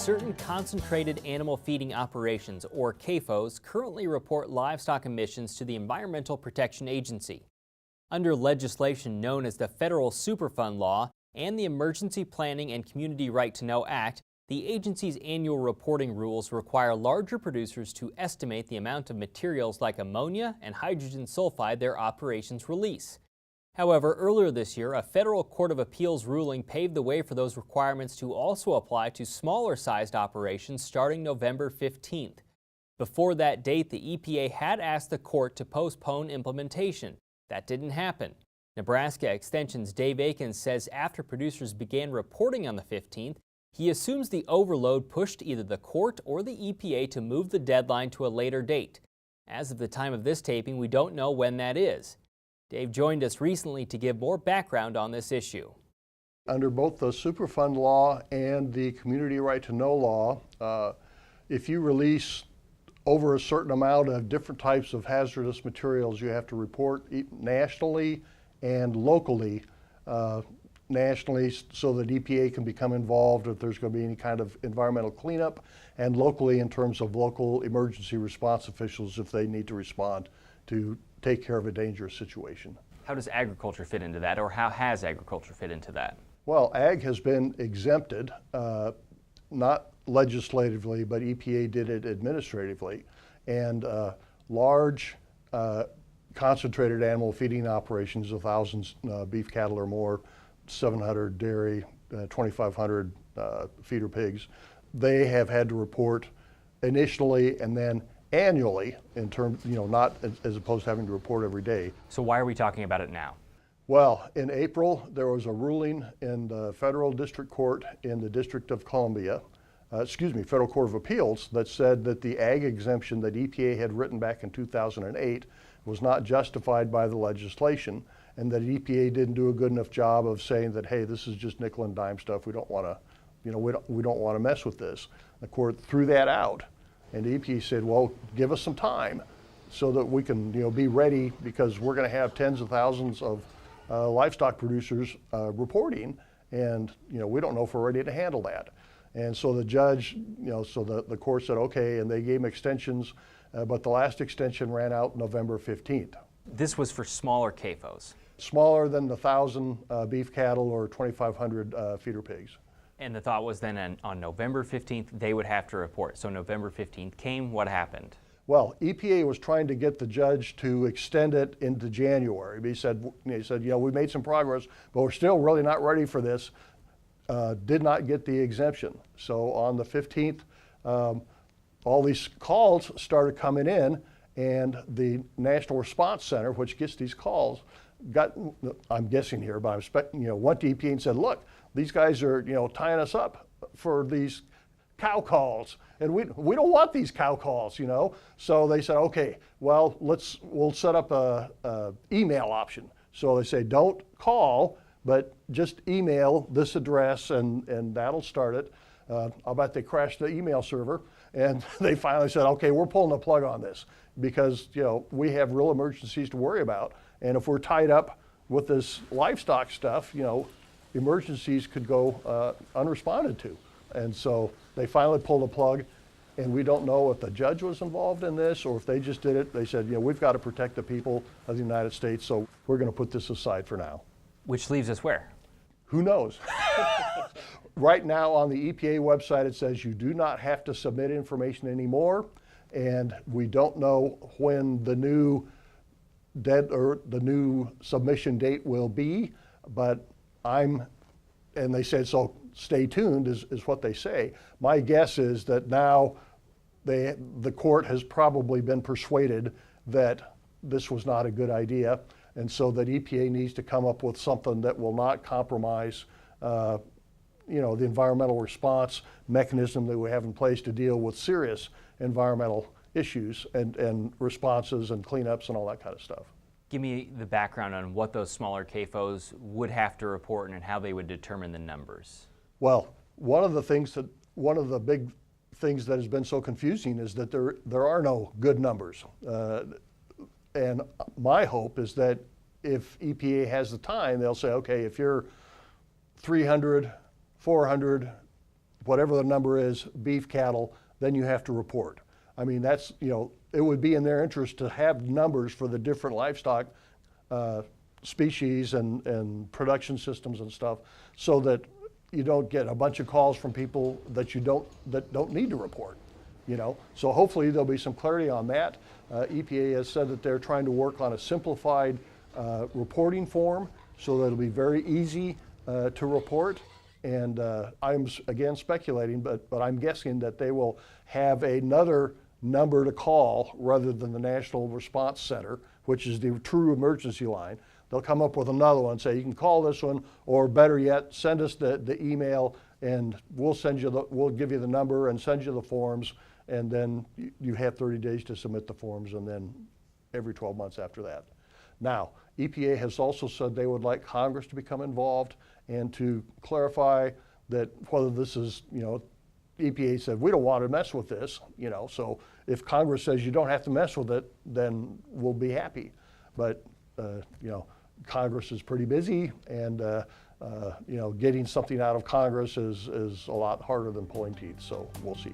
certain concentrated animal feeding operations, or CAFOs, currently report livestock emissions to the Environmental Protection Agency. Under legislation known as the Federal Superfund Law and the Emergency Planning and Community Right to Know Act, the agency's annual reporting rules require larger producers to estimate the amount of materials like ammonia and hydrogen sulfide their operations release. However, earlier this year, a federal court of appeals ruling paved the way for those requirements to also apply to smaller-sized operations starting November 15th. Before that date, the EPA had asked the court to postpone implementation. That didn't happen. Nebraska Extension's Dave Aiken says after producers began reporting on the 15th, he assumes the overload pushed either the court or the EPA to move the deadline to a later date. As of the time of this taping, we don't know when that is. Dave joined us recently to give more background on this issue. Under both the Superfund law and the Community Right to Know law, if you release over a certain amount of different types of hazardous materials, you have to report nationally and locally. Nationally, so that EPA can become involved if there's going to be any kind of environmental cleanup, and locally in terms of local emergency response officials if they need to respond to take care of a dangerous situation. How does agriculture fit into that, or how has agriculture fit into that? Well, ag has been exempted, not legislatively, but EPA did it administratively, and large concentrated animal feeding operations of thousands beef cattle or more, 700 dairy, 2,500 feeder pigs, they have had to report initially and then annually in terms, not as opposed to having to report every day. So why are we talking about it now? Well, in April, there was a ruling in the Federal District Court in the District of Columbia, Federal Court of Appeals, that said that the ag exemption that EPA had written back in 2008 was not justified by the legislation, and that EPA didn't do a good enough job of saying that, hey, this is just nickel and dime stuff. We don't want to, we don't want to mess with this. The court threw that out, and the EPA said, well, give us some time so that we can, be ready, because we're going to have tens of thousands of livestock producers reporting, and we don't know if we're ready to handle that. And so the judge, so the court said okay, and they gave them extensions, but the last extension ran out November 15th. This was for smaller CAFOs. Smaller than the 1,000 beef cattle or 2,500 feeder pigs. And the thought was then on November 15th, they would have to report. So November 15th came, what happened? Well, EPA was trying to get the judge to extend it into January. He said, we made some progress, but we're still really not ready for this. Did not get the exemption. So on the 15th, all these calls started coming in, and the National Response Center, which gets these calls, I'm guessing here, but I'm expecting, went to EPA and said, look, these guys are, tying us up for these cow calls, and we don't want these cow calls, So they said, okay, well, we'll set up a email option. So they say, don't call, but just email this address, and that'll start it. I'll bet they crashed the email server, and they finally said, okay, we're pulling the plug on this, because we have real emergencies to worry about, and if we're tied up with this livestock stuff, emergencies could go unresponded to. And so they finally pulled the plug, and we don't know if the judge was involved in this or if they just did it. They said, we've got to protect the people of the United States, so we're going to put this aside for now. Which leaves us where? Who knows? Right now on the EPA website, it says you do not have to submit information anymore, and we don't know when the new submission date will be, but and they said, so stay tuned is what they say. My guess is that now the court has probably been persuaded that this was not a good idea, and so that EPA needs to come up with something that will not compromise the environmental response mechanism that we have in place to deal with serious environmental issues and responses and cleanups and all that kind of stuff. Give me the background on what those smaller CAFOs would have to report and how they would determine the numbers. Well, one of the big things that has been so confusing is that there are no good numbers. And my hope is that if EPA has the time, they'll say, okay, if you're 300, 400, whatever the number is, beef, cattle, then you have to report. I mean, that's, it would be in their interest to have numbers for the different livestock species and production systems and stuff, so that you don't get a bunch of calls from people that don't need to report. So hopefully there'll be some clarity on that. EPA has said that they're trying to work on a simplified reporting form so that it'll be very easy to report. And I'm again speculating, but I'm guessing that they will have another number to call rather than the National Response Center, which is the true emergency line. They'll come up with another one, say you can call this one, or better yet, send us the email and we'll give you the number and send you the forms, and then you have 30 days to submit the forms, and then every 12 months after that. Now, EPA has also said they would like Congress to become involved and to clarify that whether this is, EPA said, we don't want to mess with this, so if Congress says you don't have to mess with it, then we'll be happy. But, Congress is pretty busy, and, getting something out of Congress is a lot harder than pulling teeth, so we'll see.